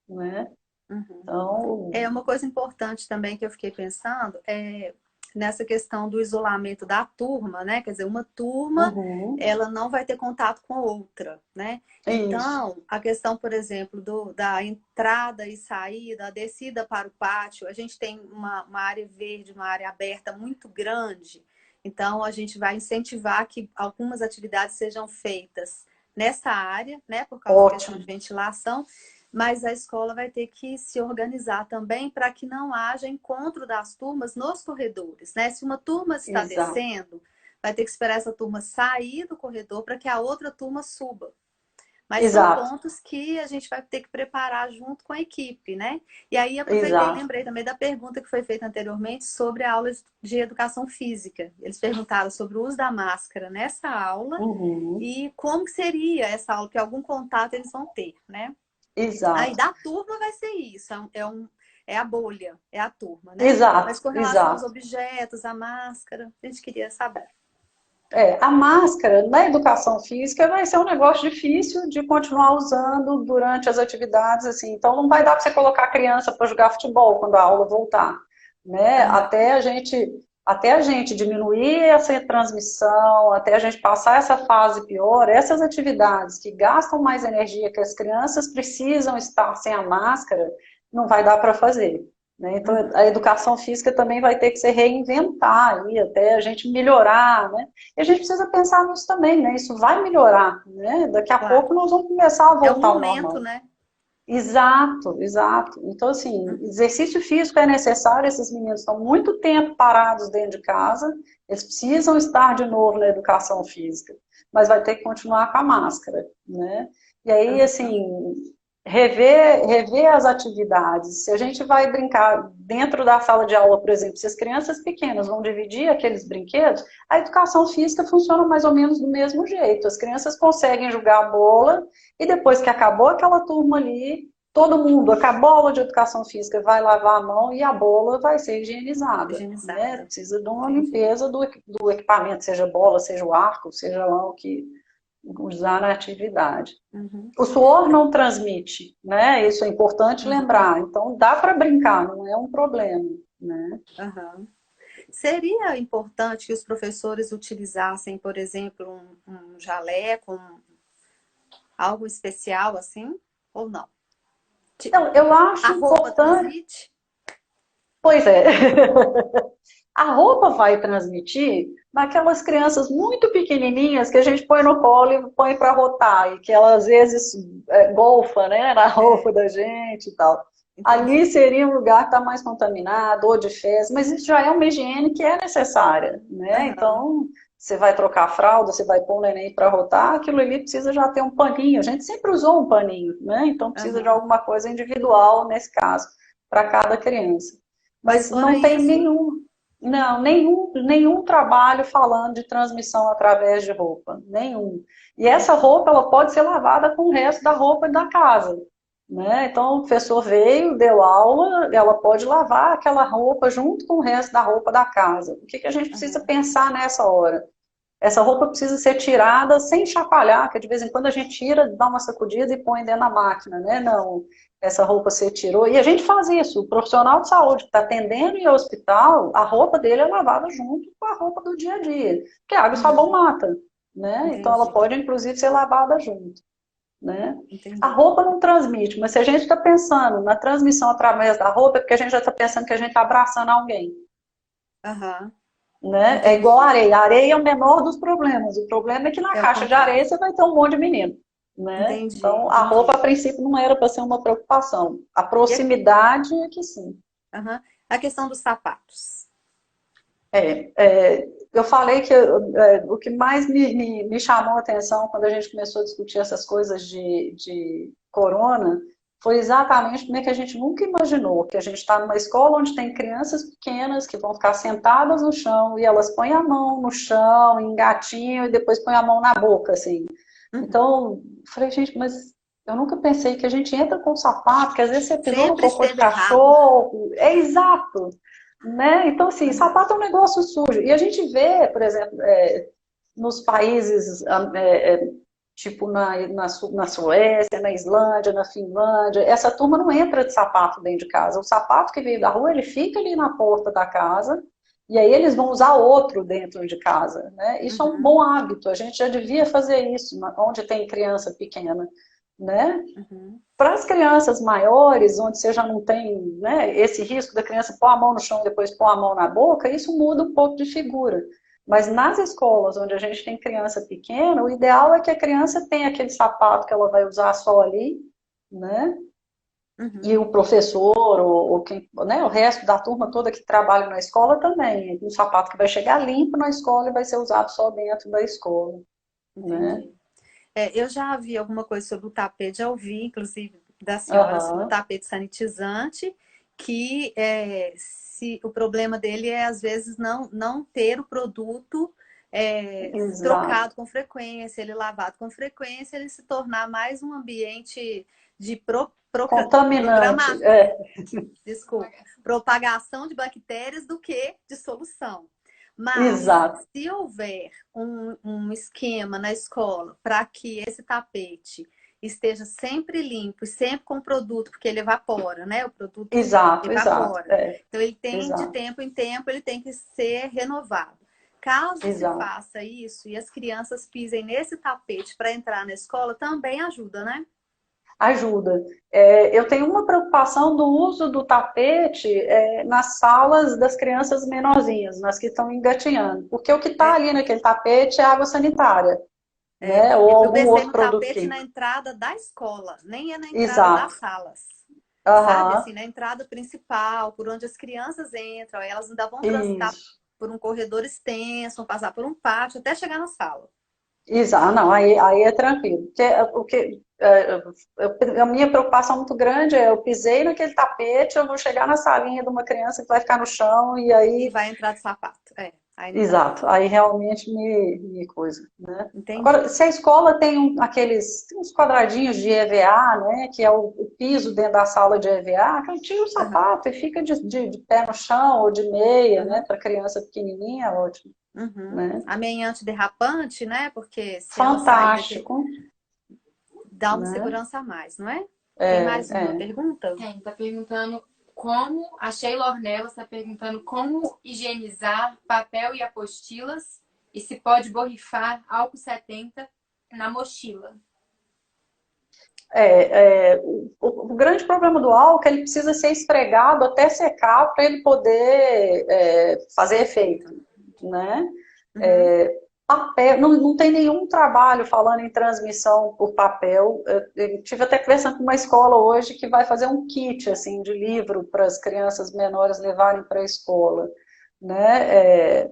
né? Uhum. Então, É uma coisa importante também que eu fiquei pensando é nessa questão do isolamento da turma, né? Quer dizer, uma turma uhum, ela não vai ter contato com outra, né? isso, Então, a questão, por exemplo, da entrada e saída, a descida para o pátio, a gente tem uma área verde, uma área aberta muito grande, então a gente vai incentivar que algumas atividades sejam feitas nessa área, né? Por causa da questão de ótimo, ventilação, mas a escola vai ter que se organizar também para que não haja encontro das turmas nos corredores, né? Se uma turma está exato, descendo, vai ter que esperar essa turma sair do corredor para que a outra turma suba. Mas são exato, pontos que a gente vai ter que preparar junto com a equipe, né? E aí aproveitei e exato, lembrei também da pergunta que foi feita anteriormente sobre a aula de educação física. Eles perguntaram sobre o uso da máscara nessa aula uhum, e como que seria essa aula, que algum contato eles vão ter, né? Aí exato, da turma vai ser isso, é a bolha, é a turma, né? Mas exato, com relação aos exato. objetos, a máscara, a gente queria saber. A máscara na educação física vai ser um negócio difícil de continuar usando durante as atividades, assim. Então não vai dar para você colocar a criança para jogar futebol quando a aula voltar, né? Aham, Até a gente diminuir essa transmissão, até a gente passar essa fase pior, essas atividades que gastam mais energia, que as crianças precisam estar sem a máscara, não vai dar para fazer. Né? Então, uhum, a educação física também vai ter que se reinventar aí, até a gente melhorar, né? E a gente precisa pensar nisso também, né? Isso vai melhorar, né? Daqui a claro. pouco nós vamos começar a É o voltar ao momento, normal. né? Exato, exato. Então, assim, Uhum, exercício físico é necessário, esses meninos estão muito tempo parados dentro de casa, eles precisam estar de novo na educação física, mas vai ter que continuar com a máscara, né? E aí, uhum, assim, rever as atividades. Se a gente vai brincar dentro da sala de aula, por exemplo, se as crianças pequenas vão dividir aqueles brinquedos, a educação física funciona mais ou menos do mesmo jeito. As crianças conseguem jogar a bola e depois que acabou aquela turma ali, todo mundo, acabou a aula de educação física, vai lavar a mão e a bola vai ser higienizada, né? higienizada. Precisa de uma Entendi. limpeza do equipamento, seja bola, seja o arco, seja lá o que usar na atividade. Uhum, O suor não transmite, né? Isso é importante uhum, lembrar. Então dá para brincar, não é um problema, né? uhum. Seria importante que os professores utilizassem, por exemplo, um jaleco, algo especial assim, ou não? Então, eu A acho roupa importante. transmite? Pois é, a roupa vai transmitir naquelas crianças muito pequenininhas que a gente põe no colo e põe para rotar, e que ela às vezes golfa, né, na roupa É, da gente e tal. Ali entendi. seria um lugar que está mais contaminado, ou de fezes, mas isso já é uma higiene que é necessária, né? Aham, Então, você vai trocar a fralda, você vai pôr o neném para rotar, aquilo ali precisa já ter um paninho. A gente sempre usou um paninho, né? Então, precisa de aham. alguma coisa individual nesse caso, para cada criança. Mas Mas fora não tem isso, nenhum trabalho falando de transmissão através de roupa, nenhum. E essa roupa ela pode ser lavada com o resto da roupa da casa, né? Então o professor veio, deu aula, ela pode lavar aquela roupa junto com o resto da roupa da casa. O que que a gente precisa aham, pensar nessa hora? Essa roupa precisa ser tirada sem chacoalhar, que de vez em quando a gente tira, dá uma sacudida e põe dentro da máquina, né? Não, essa roupa você tirou. E a gente faz isso. O profissional de saúde que está atendendo em hospital, a roupa dele é lavada junto com a roupa do dia a dia. Porque água e sabão uhum, mata, né? Então ela entendi, pode, inclusive, ser lavada junto, né? A entendi. roupa não transmite, mas se a gente está pensando na transmissão através da roupa, é porque a gente já está pensando que a gente está abraçando alguém. Aham, né? É Entendi. igual a areia. A areia é o menor dos problemas. O problema é que na É o caixa de contrário. areia você vai ter um monte de menino, né? Entendi, Então, a roupa, entendi. a princípio, não era para ser uma preocupação. A E a, proximidade é que sim. aham, a questão dos sapatos. Eu falei que o que mais me chamou a atenção quando a gente começou a discutir essas coisas de corona foi exatamente como é que a gente nunca imaginou que a gente está numa escola onde tem crianças pequenas que vão ficar sentadas no chão e elas põem a mão no chão, engatinham e depois põem a mão na boca, assim. Uhum. Então, falei, gente, mas eu nunca pensei que a gente entra com sapato, que às vezes você pisou no Sempre cocô de esteve errado. cachorro. É exato, né? Então, assim, Uhum. sapato é um negócio sujo. E a gente vê, por exemplo, nos países, tipo na Suécia, na Islândia, na Finlândia, essa turma não entra de sapato dentro de casa. O sapato que veio da rua, ele fica ali na porta da casa, e aí eles vão usar outro dentro de casa, né? Isso é um Uhum. bom hábito, a gente já devia fazer isso onde tem criança pequena, né? Uhum. Para as crianças maiores, onde você já não tem, né, esse risco da criança pôr a mão no chão e depois pôr a mão na boca, isso muda um pouco de figura. Mas nas escolas onde a gente tem criança pequena, o ideal é que a criança tenha aquele sapato que ela vai usar só ali, né? E Uhum. o professor, ou quem, né, o resto da turma toda que trabalha na escola também. Um sapato que vai chegar limpo na escola e vai ser usado só dentro da escola, né? Entendi. Eu já vi alguma coisa sobre o tapete, já ouvi, inclusive, da senhora sobre o Aham, tapete sanitizante, que se o problema dele é, às vezes, não ter o produto exato. trocado com frequência, ele lavado com frequência, ele se tornar mais um ambiente de Contaminante, programa, desculpa, propagação de bactérias do que de solução. Mas exato. se houver um esquema na escola para que esse tapete esteja sempre limpo e sempre com produto, porque ele evapora, né? O produto Exato, exato, evapora. Então ele tem de exato, tempo em tempo, ele tem que ser renovado. Caso se exato. faça isso e as crianças pisem nesse tapete para entrar na escola, também ajuda, né? Ajuda. Eu tenho uma preocupação do uso do tapete nas salas das crianças menorzinhas, nas que estão engatinhando, porque o que está É, ali naquele tapete é água sanitária, É, né? Ou eu algum pensei outro no produto tapete químico. na entrada da escola, nem é na entrada das Exato. salas. Sabe, Aham. assim, na entrada principal, por onde as crianças entram, aí elas ainda vão transitar Isso. por um corredor extenso, vão passar por um pátio até chegar na sala. Exato, não, aí é tranquilo. A minha preocupação muito grande eu pisei naquele tapete, eu vou chegar na salinha de uma criança que vai ficar no chão, e E aí vai entrar de sapato. Aí não dá. exato, aí realmente me coisa, né? Entendi. Agora, se a escola tem tem uns quadradinhos de EVA, né, que é o piso dentro da sala de EVA, então tira o Aham, sapato e fica de pé no chão ou de meia, né, aham, para criança pequenininha, ótimo, uhum. né? A meia antiderrapante, né? Porque se ela sair daqui, Fantástico, dá uma né? segurança a mais, não é? Tem É, mais uma é. pergunta? Tem, tá perguntando como, a Sheila Ornelas está perguntando como higienizar papel e apostilas e se pode borrifar álcool 70 na mochila. O grande problema do álcool é que ele precisa ser esfregado até secar para ele poder fazer efeito, Perfeito. né? Uhum. Papel, não tem nenhum trabalho falando em transmissão por papel. Eu tive até conversando com uma escola hoje que vai fazer um kit assim de livro para as crianças menores levarem para a escola, né?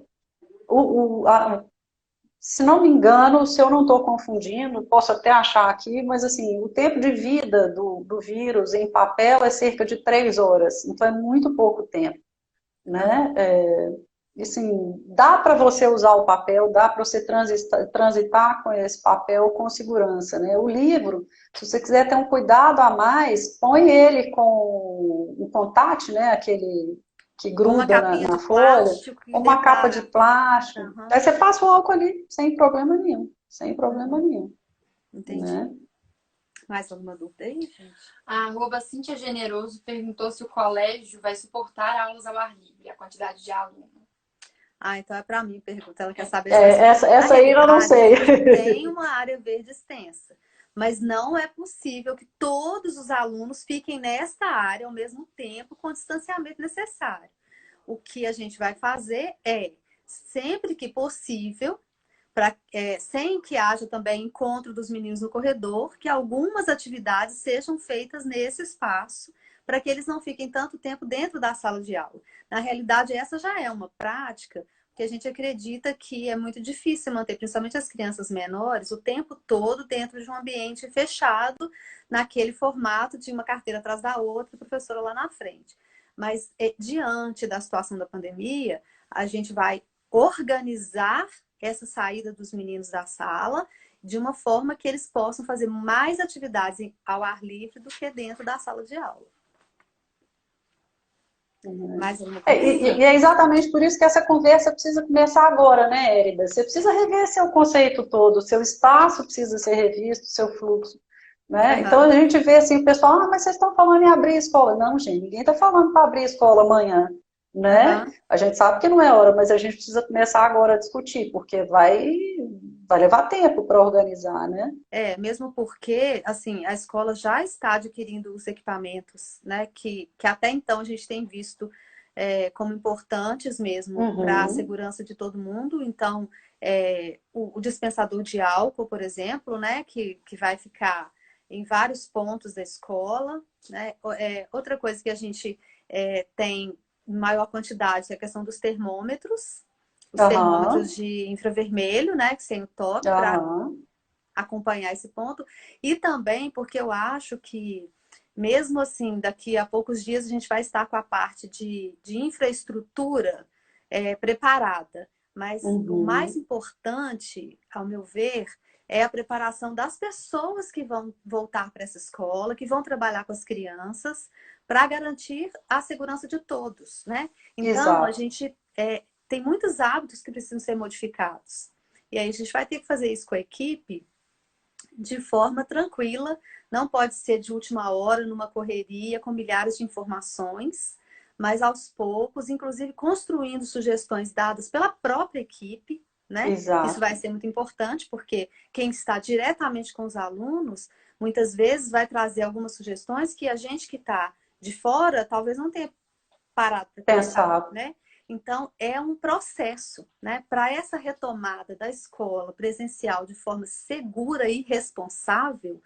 Se não me engano, se eu não estou confundindo, posso até achar aqui, mas assim, o tempo de vida do vírus em papel é cerca de 3 horas, então é muito pouco tempo, Aham. né? Assim, dá para você usar o papel, dá para você transitar com esse papel com segurança, né? O livro, se você quiser ter um cuidado a mais, põe ele com um contact, né? Aquele que Ou uma gruda capinha na de folha, plástico que ou dê uma capa de para. plástico. Aham. Aí você passa o álcool ali, sem problema nenhum, sem problema Uhum. nenhum, Entendi. né? Mais alguma dúvida aí, gente? A arroba Cíntia Generoso perguntou se o colégio vai suportar aulas ao ar livre, a quantidade de alunos. Então é para mim, pergunta. Ela quer saber se vai Essa, suportar. Na essa aí eu não realidade, a sei. gente tem uma área verde extensa, mas não é possível que todos os alunos fiquem nesta área ao mesmo tempo, com o distanciamento necessário. O que a gente vai fazer é sempre que possível, sem que haja também encontro dos meninos no corredor, que algumas atividades sejam feitas nesse espaço, para que eles não fiquem tanto tempo dentro da sala de aula. Na realidade, essa já é uma prática que a gente acredita que é muito difícil manter, principalmente as crianças menores, o tempo todo dentro de um ambiente fechado, naquele formato de uma carteira atrás da outra, a professora lá na frente. Mas, diante da situação da pandemia, a gente vai organizar essa saída dos meninos da sala de uma forma que eles possam fazer mais atividades ao ar livre do que dentro da sala de aula. Mais alguma coisa? E é exatamente por isso que essa conversa precisa começar agora, né, Érida? Você precisa rever seu conceito todo, o seu espaço precisa ser revisto, o seu fluxo. Né? Então a gente vê assim, o pessoal, mas vocês estão falando em abrir escola. Não, gente, ninguém está falando para abrir escola amanhã. Né? A gente sabe que não é hora, mas a gente precisa começar agora a discutir, porque vai levar tempo para organizar, né? Mesmo porque, assim, a escola já está adquirindo os equipamentos, né? Que até então a gente tem visto como importantes mesmo para a segurança de todo mundo. Então, o dispensador de álcool, por exemplo, né? Que vai ficar em vários pontos da escola, né? Outra coisa que a gente tem maior quantidade é a questão dos termômetros. Os termômetros de infravermelho, né? Que sem o toque, para acompanhar esse ponto. E também porque eu acho que, mesmo assim, daqui a poucos dias a gente vai estar com a parte de infraestrutura preparada. Mas o mais importante, ao meu ver, é a preparação das pessoas que vão voltar para essa escola, que vão trabalhar com as crianças, para garantir a segurança de todos, né? Então, a gente tem muitos hábitos que precisam ser modificados. E aí a gente vai ter que fazer isso com a equipe de forma tranquila, não pode ser de última hora, numa correria, com milhares de informações, mas aos poucos, inclusive construindo sugestões dadas pela própria equipe, né? Isso vai ser muito importante, porque quem está diretamente com os alunos, muitas vezes vai trazer algumas sugestões que a gente que está de fora talvez não tenha parado para pensar, né? Então, é um processo, né? Para essa retomada da escola presencial de forma segura e responsável,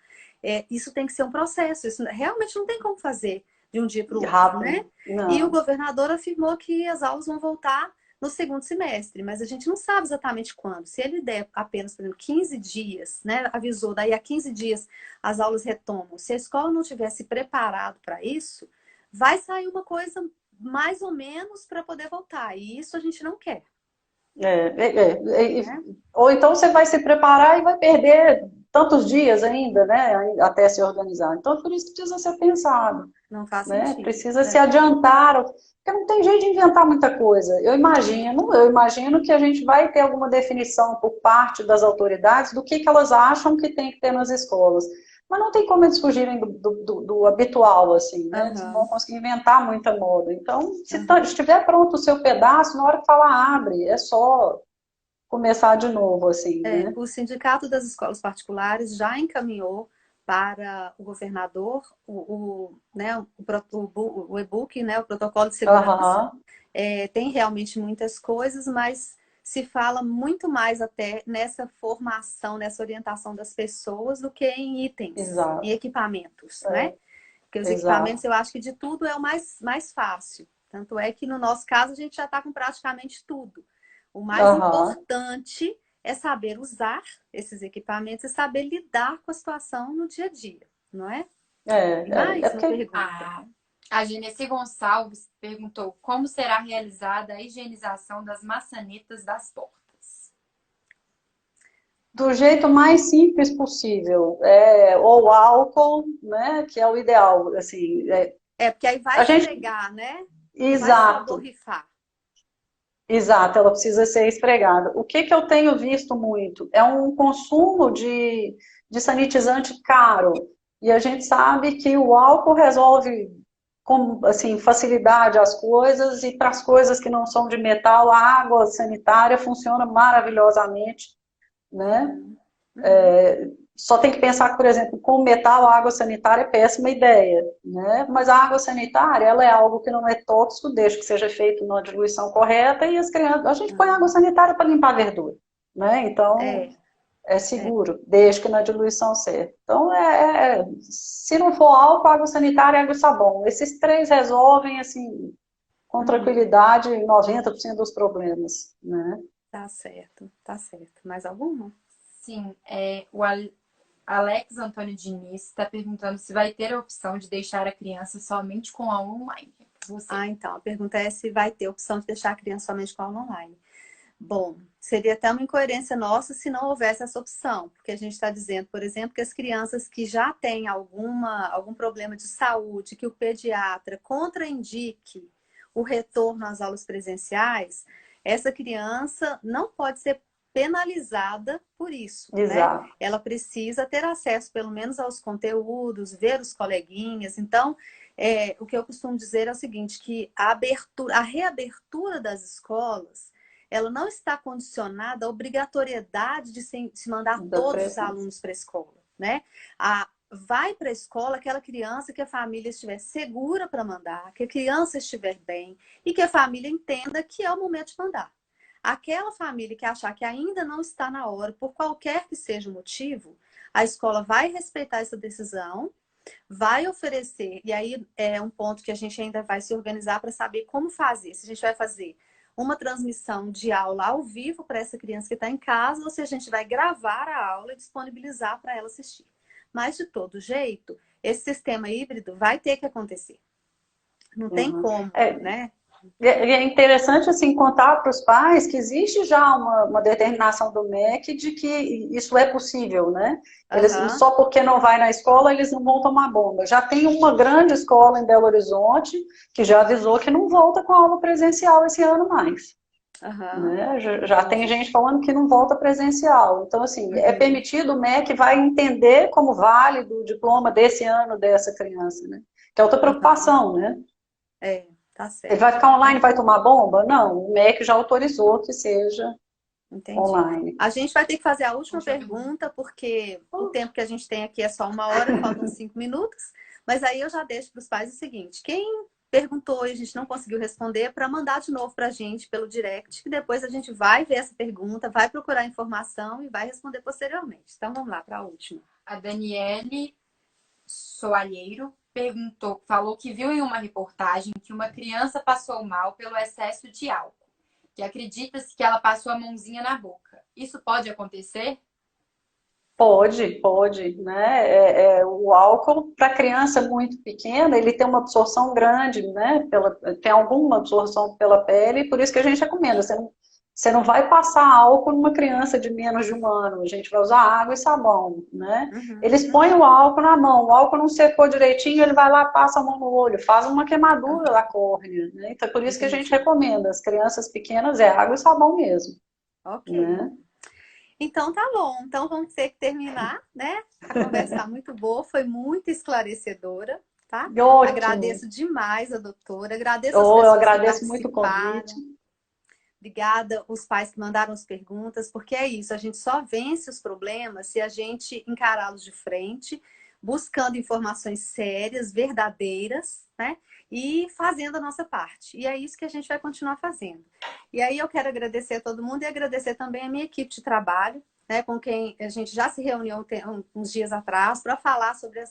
isso tem que ser um processo. Isso realmente não tem como fazer de um dia para o outro, né? Não. E o governador afirmou que as aulas vão voltar no segundo semestre, mas a gente não sabe exatamente quando. Se ele der apenas, por exemplo, 15 dias, né? Avisou, daí a 15 dias as aulas retomam. Se a escola não tivesse preparado para isso, vai sair uma coisa mais ou menos para poder voltar. E isso a gente não quer. Ou então você vai se preparar e vai perder tantos dias ainda, né? Até se organizar. Então, por isso precisa ser pensado. Não faz né? sentido. Precisa se adiantar, porque não tem jeito de inventar muita coisa. Eu imagino que a gente vai ter alguma definição por parte das autoridades do que elas acham que tem que ter nas escolas. Mas não tem como eles fugirem do habitual, assim, né? Eles não vão conseguir inventar muita moda. Então, se estiver pronto o seu pedaço, na hora que falar abre, é só começar de novo, assim, né? O Sindicato das Escolas Particulares já encaminhou para o governador o e-book, né, o protocolo de segurança. Tem realmente muitas coisas, mas se fala muito mais até nessa formação, nessa orientação das pessoas do que em itens, em equipamentos, né? Porque os equipamentos, eu acho que de tudo é o mais fácil. Tanto é que no nosso caso a gente já está com praticamente tudo. O mais importante é saber usar esses equipamentos e saber lidar com a situação no dia a dia, não é? A Genesi Gonçalves perguntou como será realizada a higienização das maçanetas das portas. Do jeito mais simples possível, ou álcool, né, que é o ideal, assim. Porque aí vai esfregar, né? Exato. Vai borrifar. Exato, ela precisa ser esfregada. O que eu tenho visto muito é um consumo de sanitizante caro. E a gente sabe que o álcool resolve com assim, facilidade as coisas, e para as coisas que não são de metal, a água sanitária funciona maravilhosamente, né? Só tem que pensar que, por exemplo, com metal, a água sanitária é péssima ideia, né? Mas a água sanitária, ela é algo que não é tóxico, desde que seja feito numa diluição correta, e as crianças, a gente põe água sanitária para limpar a verdura, né? Então, É, é é. seguro, desde que na diluição certa. Então, se não for álcool, água sanitária, água e sabão. Esses três resolvem, assim, com Uhum. tranquilidade, 90% dos problemas, né? Tá certo, tá certo. Mais alguma? Sim, Alex Antônio Diniz está perguntando se vai ter a opção de deixar a criança somente com aula online. Você. Ah, então, a pergunta é se vai ter opção de deixar a criança somente com aula online. Bom, seria até uma incoerência nossa se não houvesse essa opção, porque a gente está dizendo, por exemplo, que as crianças que já têm algum problema de saúde, que o pediatra contraindique o retorno às aulas presenciais, essa criança não pode ser penalizada por isso, né? Exato. Ela precisa ter acesso, pelo menos, aos conteúdos, ver os coleguinhas. Então, o que eu costumo dizer é o seguinte, que a reabertura das escolas ela não está condicionada à obrigatoriedade de se mandar Da todos os presença. alunos para a escola, né? Vai para a escola aquela criança que a família estiver segura para mandar, que a criança estiver bem e que a família entenda que é o momento de mandar. Aquela família que achar que ainda não está na hora, por qualquer que seja o motivo, a escola vai respeitar essa decisão, vai oferecer, e aí é um ponto que a gente ainda vai se organizar para saber como fazer. Se a gente vai fazer uma transmissão de aula ao vivo para essa criança que está em casa, ou se a gente vai gravar a aula e disponibilizar para ela assistir. Mas, de todo jeito, esse sistema híbrido vai ter que acontecer. Não tem Uhum. como, né? É interessante assim contar para os pais que existe já uma determinação do MEC de que isso é possível, né? Eles Aham, só porque não vai na escola eles não vão tomar bomba. Já tem uma grande escola em Belo Horizonte que já avisou que não volta com aula presencial esse ano mais, aham. né? Já tem gente falando que não volta presencial. Então assim é Uhum, permitido, o MEC vai entender como válido o diploma desse ano dessa criança, né? Que é outra aham. preocupação, né? Tá Ele vai certo. ficar online, vai tomar bomba? Não, o MEC já autorizou que seja Entendi. online. A gente vai ter que fazer a última Última pergunta. pergunta, porque o tempo que a gente tem aqui é só 1 hora, faltam 5 minutos. Mas aí eu já deixo para os pais o seguinte: quem perguntou e a gente não conseguiu responder, para mandar de novo para a gente pelo direct, que depois a gente vai ver essa pergunta, vai procurar informação e vai responder posteriormente. Então vamos lá para a última. A Daniele Soalheiro falou que viu em uma reportagem que uma criança passou mal pelo excesso de álcool, que acredita-se que ela passou a mãozinha na boca. Isso pode acontecer? Pode, né? O álcool, para criança muito pequena, ele tem uma absorção grande, né? Tem alguma absorção pela pele, por isso que a gente recomenda. Você não vai passar álcool numa criança de menos de 1 ano, a gente vai usar água e sabão, né? Uhum, Eles põem o álcool na mão, o álcool não secou direitinho, ele vai lá, passa a mão no olho, faz uma queimadura da córnea, né? Então, por isso que a gente entendi. recomenda, as crianças pequenas é água e sabão mesmo, Ok. né? Então tá bom. Então vamos ter que terminar, né? A conversa está muito boa, foi muito esclarecedora, tá? Ótimo. Agradeço demais a doutora, agradeço as Eu pessoas que agradeço muito o convite. participaram. Obrigada os pais que mandaram as perguntas, porque é isso, a gente só vence os problemas se a gente encará-los de frente, buscando informações sérias, verdadeiras, né? E fazendo a nossa parte. E é isso que a gente vai continuar fazendo. E aí eu quero agradecer a todo mundo e agradecer também a minha equipe de trabalho, né? Com quem a gente já se reuniu uns dias atrás para falar sobre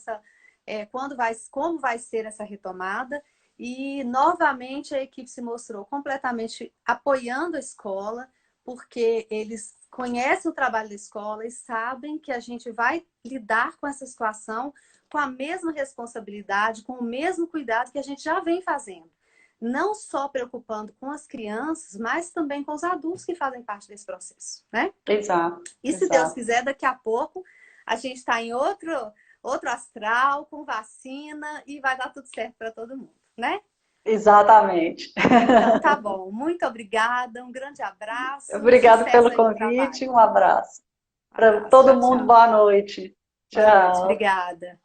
como vai ser essa retomada. E, novamente, a equipe se mostrou completamente apoiando a escola, porque eles conhecem o trabalho da escola e sabem que a gente vai lidar com essa situação com a mesma responsabilidade, com o mesmo cuidado que a gente já vem fazendo. Não só preocupando com as crianças, mas também com os adultos que fazem parte desse processo, né? Exato, E se Deus exato. quiser, daqui a pouco a gente está em outro astral, com vacina e vai dar tudo certo para todo mundo, né? Exatamente. Então tá bom. Muito obrigada, um grande abraço, Obrigada sucesso pelo aí no trabalho. convite, um abraço. Para Abraço, todo tchau, mundo, tchau. boa noite. Boa noite, Tchau. obrigada.